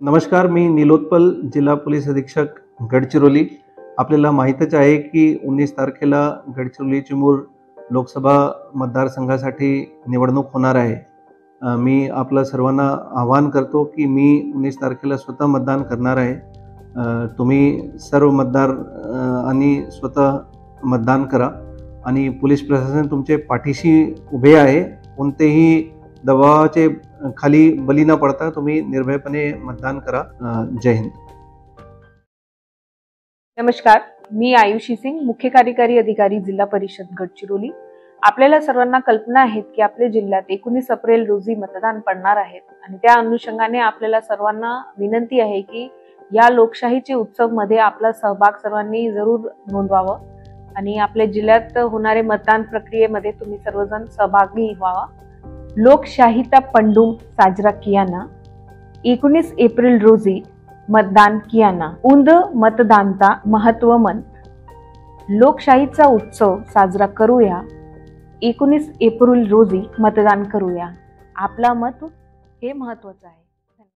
नमस्कार, मी नीलोत्पल, जिल्हा पोलीस अधीक्षक गडचिरोली। आपल्याला माहीतच आहे की 19 तारखेला गडचिरोली चिमूर लोकसभा मतदारसंघासाठी निवडणूक होणार आहे। मी आपल्या सर्वांना आवाहन करतो की मी 19 तारखेला स्वतः मतदान करणार आहे। तुम्ही सर्व मतदार आणि स्वतः मतदान करा आणि पोलीस प्रशासन तुमचे पाठीशी उभे आहे। कोणतेही दबावाचे खाली बली न पडता तुम्ही निर्भयपणे मतदान करा। जय हिंद। नमस्कार, मी आयुषी सिंग, मुख्य कार्यकारी अधिकारी, जिल्हा परिषद गडचिरोली। आपल्याला सर्वांना कल्पना आहे की आपल्या जिल्ह्यात 19 एप्रिल रोजी मतदान पडणार आहेत आणि त्या अनुषंगाने आपल्याला सर्वांना विनंती आहे की या लोकशाहीचे उत्सव मध्ये आपला सहभाग सर्वांनी जरूर नोंदवावा आणि आपल्या जिल्ह्यात होणारे मतदान प्रक्रियेमध्ये तुम्ही सर्वजण सहभागी व्हावा। लोकशाहीचा पंडुम साजरा कियाना, 19 एप्रिल रोजी मतदान कियाना, उंद मतदानता महत्व मन। लोकशाहीचा उत्सव साजरा करूया, 19 एप्रिल रोजी मतदान करूया। आपला मत हे महत्वाचं आहे।